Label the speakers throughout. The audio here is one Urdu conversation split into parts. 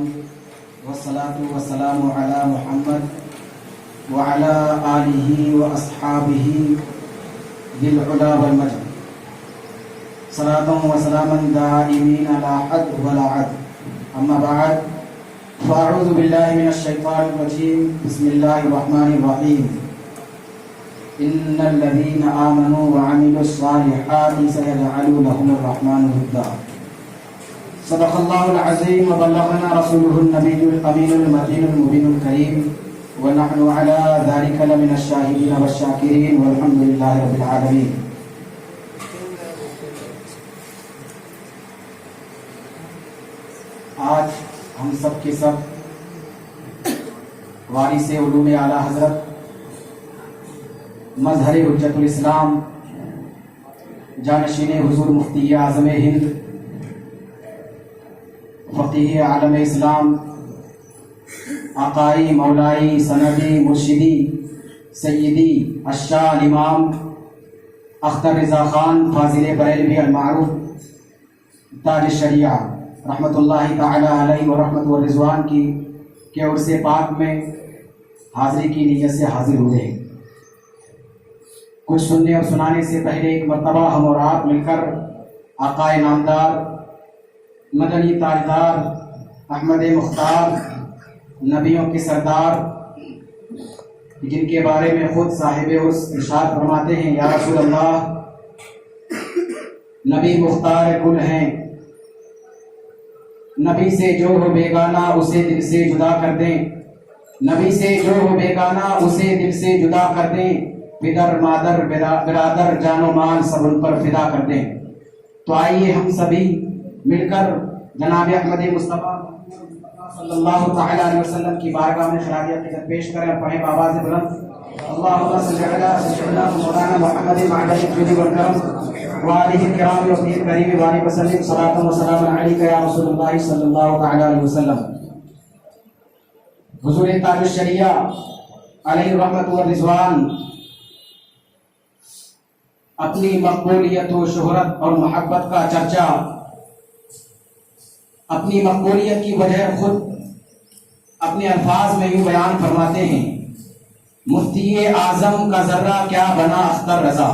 Speaker 1: والصلاة والسلام على محمد وعلى آله وأصحابه ذي العلا والمجد صلاة وسلاما دائمين لا حد ولا عد. أما بعد فأعوذ بالله من الشيطان الرجيم. بسم الله الرحمن الرحيم. إن الذين آمنوا وعملوا الصالحات سيجعل لهم الرحمن ودا. صدق الله العظيم وبلغنا رسوله النبي الأمين المتين المبين الكريم ونحن على ذلك لمن الشاهدين والشاكرين والحمد لله رب العالمين. آج ہم سب کے سب وارث علوم اعلی حضرت مظہر حجت الاسلام جانشین حضور مفتی اعظم ہند فقیہ عالم اسلام آقائی مولائی سندی مرشدی سیدی الشاہ الامام اختر رضا خان فاضل بریلوی المعروف تاج الشریعہ رحمۃ اللہ تعالی علیہ و رحمت و رضوان کی کے عرص پاک میں حاضری کی نیت سے حاضر ہوئے ہیں. کچھ سننے اور سنانے سے پہلے ایک مرتبہ ہم اور آپ مل کر آقائے نامدار مدنی تاجدار احمد مختار نبیوں کے سردار جن کے بارے میں خود صاحب ارشاد فرماتے ہیں یا رسول اللہ نبی مختار کل ہیں، نبی سے جو ہو بیگانہ اسے دل سے جدا کر دیں، نبی سے جو ہو بیگانہ اسے دل سے جدا کر دیں، پدر مادر برادر جان و مال سب ان پر فدا کر دیں. تو آئیے ہم سبھی مل کر جناب احمد مصطفیٰ صلی اللہ تعالی علیہ وسلم کی بارگاہ میں خراج عقیدت پیش کریں اور پڑھیں بآواز بلند اللہم صلی علی سیدنا مولانا محمد معدن الجود والکرم وآلہ الکرام وصحبہ الکریم وآلہ وسلم صلاۃ و سلام علیک یا رسول اللہ صلی اللہ تعالی علیہ وسلم. حضور تاج الشریعہ علیہ رحمت و رضوان اپنی مقبولیت و شہرت اور محبت کا چرچا اپنی مقبولیت کی وجہ خود اپنے الفاظ میں یوں بیان فرماتے ہیں: مفتی اعظم کا ذرہ کیا بنا اختر رضا،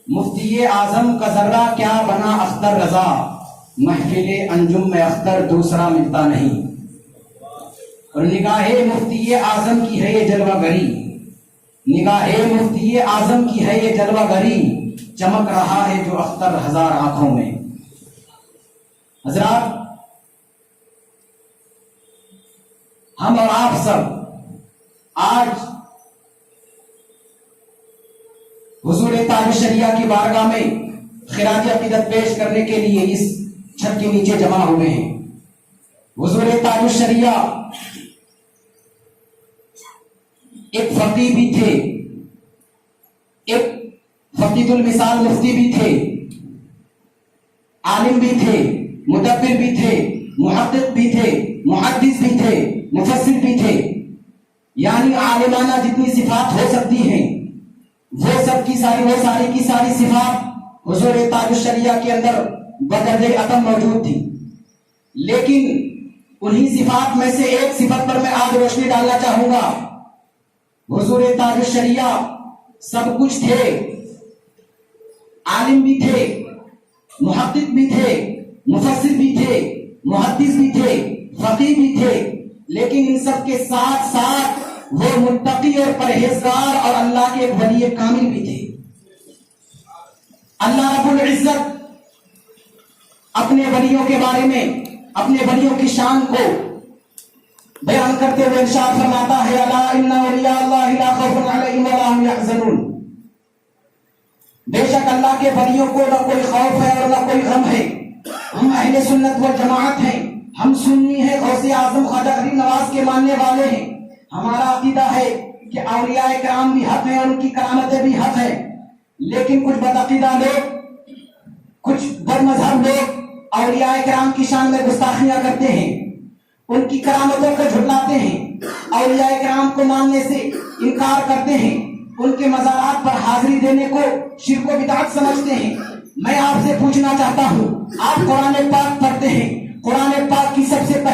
Speaker 1: مفتی اعظم کا ذرہ کیا بنا اختر رضا، محفل انجم میں اختر دوسرا ملتا نہیں. اور نگاہ مفتی اعظم کی ہے یہ جلوہ گری، نگاہ مفتی اعظم کی ہے یہ جلوہ گری، چمک رہا ہے جو اختر ہزار آنکھوں میں. حضرات، ہم اور آپ سب آج حضور تاج الشریعہ کی بارگاہ میں خراج عقیدت پیش کرنے کے لیے اس چھت کے نیچے جمع ہوئے ہیں. حضور تاج الشریعہ ایک فقیہ بھی تھے، ایک فقید المثال مفتی بھی تھے، عالم بھی تھے، مدبر بھی تھے، محقق بھی تھے، محدث بھی تھے، مفسر بھی تھے. یعنی عالمانہ جتنی صفات ہو سکتی ہیں وہ سب کی ساری صفات حضور تاج الشریعہ کے اندر بدرجہ اتم موجود تھی. لیکن انہی صفات میں سے ایک صفت پر میں آج روشنی ڈالنا چاہوں گا. حضور تاج الشریعہ سب کچھ تھے، عالم بھی تھے، محقق بھی تھے، مفسر بھی تھے، محدث بھی تھے، فقیہ بھی تھے، لیکن ان سب کے ساتھ ساتھ وہ متقی اور پرہیزگار اور اللہ کے ایک ولی کامل بھی تھے. اللہ رب العزت اپنے ولیوں کے بارے میں اپنے ولیوں کی شان کو بیان کرتے ہوئے ارشاد فرماتا ہے: الا ان اولیاء اللہ لا خوف علیہم ولا هم يحزنون. بے شک اللہ کے ولیوں کو نہ کوئی خوف ہے اور نہ کوئی غم ہے. ہم اہل سنت و جماعت ہیں، ہم سنی ہیں، غوث اعظم خواجہ غریب نواز کے ماننے والے ہیں. ہمارا عقیدہ ہے کہ اولیاء کرام بھی حق ہیں اور ان کی کرامتیں بھی حق ہیں. لیکن کچھ بدعقیدہ لوگ، کچھ بد مذہب لوگ اولیاء کرام کی شان میں گستاخیاں کرتے ہیں، ان کی کرامتوں کو جھٹلاتے ہیں، اولیاء کرام کو ماننے سے انکار کرتے ہیں، ان کے مزارات پر حاضری دینے کو شرک و بدعت سمجھتے ہیں. میں آپ سے پوچھنا چاہتا ہوں، آپ قرآن پاک پڑھتے ہیں، قرآن پاک کی سب سے پہلے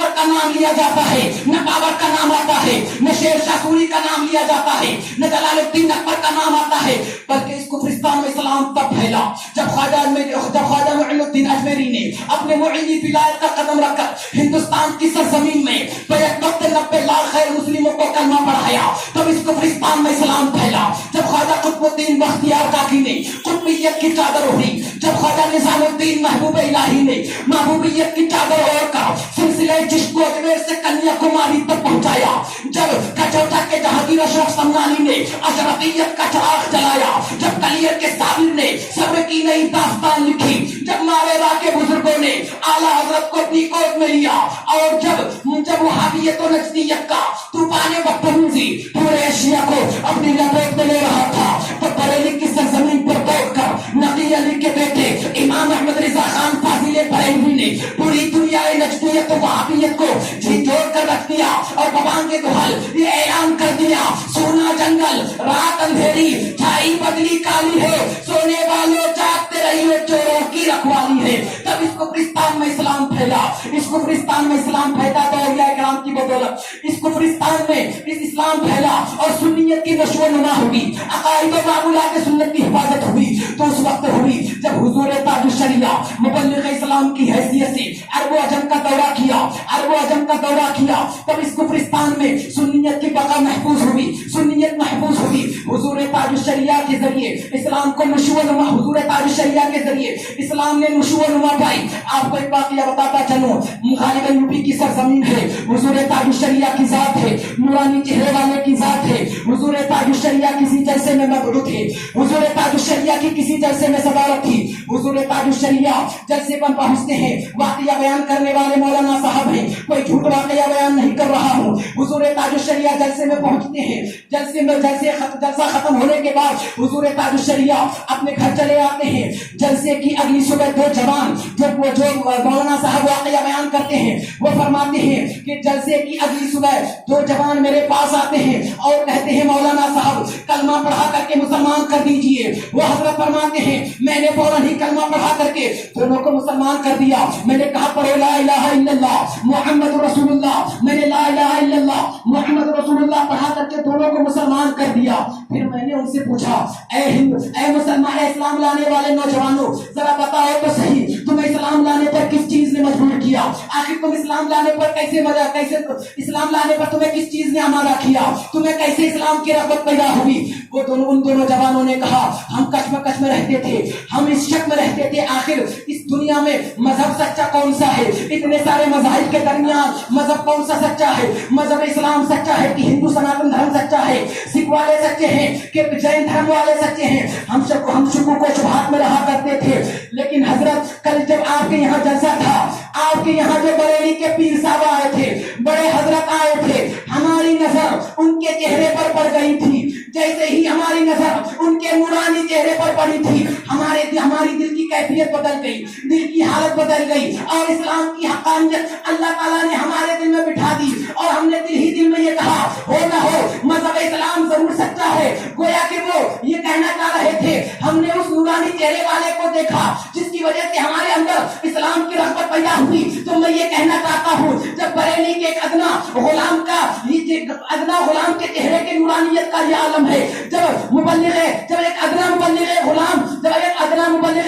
Speaker 1: اکبر کا نام لیا جاتا ہے، نہ بابر کا نام آتا ہے، نہ شیر شاہ سوری کا نام لیا جاتا ہے، نہ جلال الدین اکبر کا نام آتا ہے، بلکہ اس کفرستان میں اسلام تب پھیلا جب خواجہ معین الدین اجمیری نے اپنے معینی ولایت کا قدم رکھ کر ہندوستان کی سرزمین میں بیک وقت 90 لاکھ غیر مسلموں کو کلمہ پڑھایا، تب اس کفرستان میں اسلام پھیلا۔ جب خواجہ قطب الدین بختیار کاکی نے قطبیت کی چادر اوڑھی، جب خواجہ نظام الدین محبوب الہی نے محبوبیت کی چادر اوڑھ کر سلسلہ چشت کو اجمیر سے کنیا کماری تک پہنچایا، جب کچوٹا کے جہانگیر اشرف سمنانی نے اشرفیت کا چراغ جلایا، جب کلیر کے صابر نے صبر کی نئی داستان لکھی، جب ماویرا کے بزرگوں نے اعلیٰ حضرت کو اپنی گود میں لیا، اور جب وہابیت و نجدیت کا طوفان بدتمیزی پورے ایشیا کو اپنی لپیٹ میں لے رہا تھا، تو بریلی کی سرزمین پر دوڑ کر نقی علی کے بیٹے امام احمد رضا خان فاضل بریلوی نے پوری دنیا نجدیت و وہابیت کو جھنجھوڑ کر رکھ دیا، اور ببانگ دہل یہ اعلان کر دیا، سونا جنگل رات اندھیری چھائی بدلی کالی ہے، سونے والوں جاگتے رہیے چوروں کی رکھوالی ہے۔ تب اس کفرستان میں اسلام پھیلا، اس کفرستان میں اسلام پھیلا تو اولیاء کرام کی بدولت اس کفرستان میں اس اسلام پھیلا، اور سنیت کی نشو و نما ہوئی، عقائد و معمولات سنت کی حفاظت ہوئی، تو اس وقت ہوئی جب حضور تاج الشریعہ مبلغ اسلام کی حیثیت سے عرب و عجم کا دورہ کیا، تب اس کفرستان میں سنیت کی بقا محفوظ ہوئی، سنیت محفوظ ہوئی۔ حضور تاج الشریعہ کے ذریعے اسلام کو نشو و نما، حضور تاج الشریعہ کے ذریعے اسلام نے نشو و نما پائی۔ آپ کو ایک واقعہ بتاتا چلوں، غالباً یوپی کی سرزمین ہے، حضور تاج الشریعہ کی ذات ہے، نورانی چہرے والے کی ذات ہے، حضور تاج الشریعہ کسی جلسے میں مبعوث تھے، حضور تاج الشریعہ کی کسی جلسے میں صدارت تھی، حضور تاج الشریعہ جلسے پر پہنچتے ہیں، واقعہ بیان کرنے والے مولانا صاحب ہیں، کوئی جھوٹ واقعہ بیان نہیں کر رہا ہوں، حضور تاج الشریعہ جلسے میں پہنچتے ہیں، جلسہ ختم ہونے کے بعد حضور تاج الشریعہ اپنے گھر چلے آتے ہیں۔ جلسے کی اگلی صبح دو جوان جو مولانا صاحب واقعہ بیان کرتے ہیں وہ فرماتے ہیں کہ جلسے کی اگلی صبح دو جوان میرے پاس آتے ہیں اور کہتے ہیں مولانا صاحب کلمہ پڑھا کر کے مسلمان کر دیجئے۔ وہ حضرت فرماتے ہیں میں نے فوراً ہی کلمہ پڑھا کر کے دونوں کو مسلمان کر دیا۔ میں نے کہا پڑھو لا الہ الا اللہ محمد رسول اللہ، میں نے لا الہ الا اللہ محمد رسول اللہ پڑھا کر کے دونوں کو مسلمان کر دیا۔ پھر میں نے ان سے پوچھا اے مسلمان، اے اسلام لانے والے نوجوانوں، ذرا بتاؤ تو صحیح تمہیں اسلام لانے پر کس چیز نے مجبور کیا؟ آخر تم اسلام لانے پر کیسے اسلام لانے پر تمہیں کس چیز نے آمادہ کیا؟ تمہیں کیسے اسلام کی رغبت پیدا ہوئی؟ ان دونوں جوانوں نے کہا ہم کشمکش میں رہتے تھے، ہم اس شک میں رہتے تھے آخر اس دنیا میں مذہب سچا کون سا ہے؟ اتنے سارے مذاہب کے درمیان مذہب کون سا سچا ہے؟ مذہب اسلام سچا ہے کہ ہندو سناتن دھرم سچا ہے؟ سکھ والے سچے ہیں کہ جین دھرم والے سچے ہیں؟ ہم شکوک و شبہات میں رہا کرتے تھے۔ لیکن حضرت کل جب آپ کے یہاں جلسہ تھا، آپ کے یہاں جو بریلی کے پیر صاحب آئے تھے، بڑے حضرت آئے تھے، ہماری نظر ان کے چہرے پر پڑ گئی تھی۔ جیسے ہی ہماری نظر ان کے نورانی چہرے پر پڑی تھی، ہماری دل کی کیفیت بدل گئی، دل کی حالت بدل گئی، اور اسلام کی حقانیت اللہ تعالیٰ نے ہمارے دل میں بٹھا دی، اور ہم نے دل میں یہ کہا ہو نہ ہو مذہب اسلام ضرور سچا ہے۔ گویا کہ وہ یہ کہنا چاہ رہے تھے ہم نے اس نورانی چہرے والے کو دیکھا جس کی وجہ سے ہمارے اندر اسلام کی رغبت پیدا ہوئی۔ تو میں یہ کہنا چاہتا ہوں جب بریلی کے ایک ادنا غلام کے چہرے کی نورانیت کا یہ عالم ہے، جب ایک ادنا مبلغ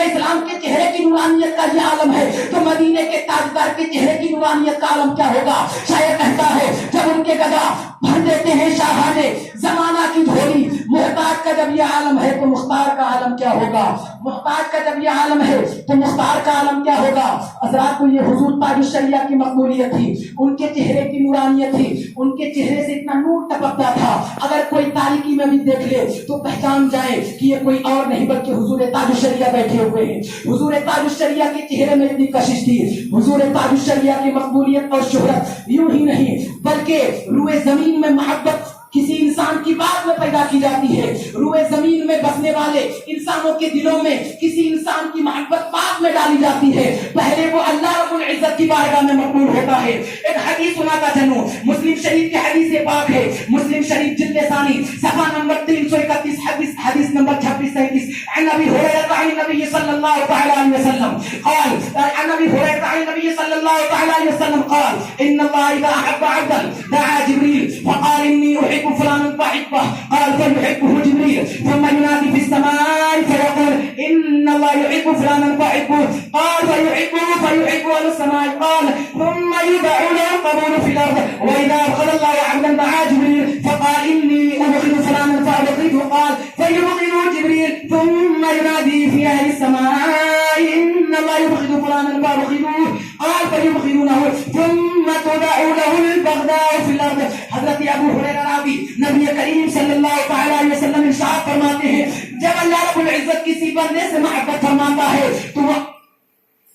Speaker 1: اسلام کے چہرے کی نورانیت کا یہ عالم ہے، تو مدینے کے تاجدار کے چہرے کی نورانیت کا عالم کیا ہوگا؟ شاید کہتا ہے جب ان کے گدا بھر دیتے ہیں شاہانے زمانہ کی جھولی، محتاج کا جب یہ عالم ہے تو مختار کا عالم کیا ہوگا؟ محتاج کا جب یہ عالم ہے تو مختار کا عالم کیا ہوگا؟ حضرات کو یہ حضور تاج الشریعہ کی مقبولیت تھی، ان کے چہرے کی نورانیت تھی، ان کے چہرے سے اتنا نور ٹپکتا تھا، اگر کوئی تاریکی میں بھی دیکھ لے تو پہچان جائے کہ یہ کوئی اور نہیں بلکہ حضور تاج الشریعہ بیٹھے ہوئے ہیں۔ حضور تاج الشریعہ کے چہرے میں اتنی کشش تھی، حضور تاج الشریعہ کی مقبولیت اور شہرت یوں ہی نہیں بلکہ روئے زمین میں محبت کسی انسان کی بات میں پیدا کی جاتی ہے، روئے زمین میں بسنے والے انسانوں کے دلوں میں کسی انسان کی محبت بات میں ڈالی جاتی ہے، پہلے وہ اللہ رب العزت کی بارگاہ میں مقبول ہوتا ہے۔ ایک حدیث سناتا چلوں، مسلم شریف کی حدیث پاک ہے، مسلم شریف جلد ثانی صفحہ نمبر 331 حدیث نمبر 2637 عن ابی ہریرہ عن النبی صلی اللہ علیہ وسلم قال عن ابی ہریرہ عن النبي صلى الله تعالى عليه وسلم قال ان الله اذا احب عبدا دعا جبريل فقال اني احب فلانا فاحبه قال فيحبه جبريل ثم ينادي في السماء فيقول ان الله يحب فلانا فاحبه قال فيحبه اهل السماء قال ثم يدعو له القبول في الارض واذا ابغض الله عبدا دعا جبريل فقال اني ابغض فلانا فابغضه قال فيبغضه جبريل ثم ينادي في اهل السماء ان الله يبغض فلانا فابغضوه قال فيبغضونه ثم تدعو له البغضاء في الارض. حضرت ابو ہریرہ راوی نبی کریم صلی اللہ تعالی علیہ وسلم ارشاد فرماتے ہیں جب اللہ رب العزت کسی بندے سے محبت فرماتا ہے تو وہ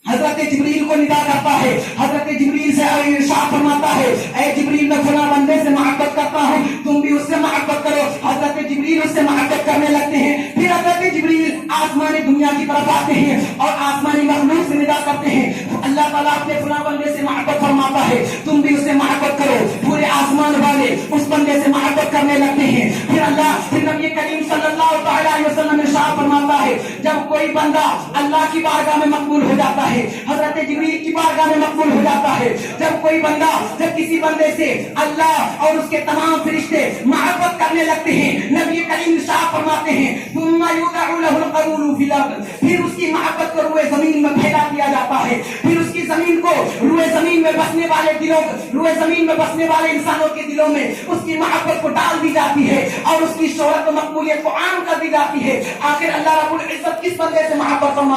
Speaker 1: حضرت جبریل کو ندا کرتا ہے. حضرت جبریل سے ارشاد فرماتا ہے اے جبریل میں فلاں بندے سے محبت کرتا ہوں تم بھی اس سے محبت کرو. حضرت جبریل اس سے محبت کرنے لگتے ہیں. پھر حضرت جبریل آسمانی دنیا کی طرف آتے ہیں اور آسمانی مخلوق سے ندا کرتے ہیں. اللہ تعالیٰ اپنے فلاں بندے سے محبت فرماتا ہے تم بھی اس سے محبت کرو. پورے آسمان والے اس بندے سے محبت کرنے لگتے ہیں. پھر نبی کریم صلی اللہ تعالیٰ علیہ وسلم ارشاد فرماتا ہے جب کوئی بندہ اللہ کی بارگاہ میں مقبول ہو جاتا ہے حضرت جبریل کی بارگاہ میں مقبول ہو جاتا ہے. جب کسی بندے سے اللہ اور اس کے تمام فرشتے محبت کرنے لگتے ہیں نبی کریم ارشاد فرماتے ہیں ثم يدعو له القبول في الارض پھر اس کی محبت کو روئے زمین میں پھیلا دیا جاتا ہے. پھر اس کی زمین کو روئے زمین میں بسنے والے انسانوں کے دلوں میں اس کی محبت کو ڈال دی جاتی ہے اور اس کی شہرت و مقبولیت کو عام کر دی جاتی ہے. آخر اللہ رب العزت کس بندے سے محبت فرماتا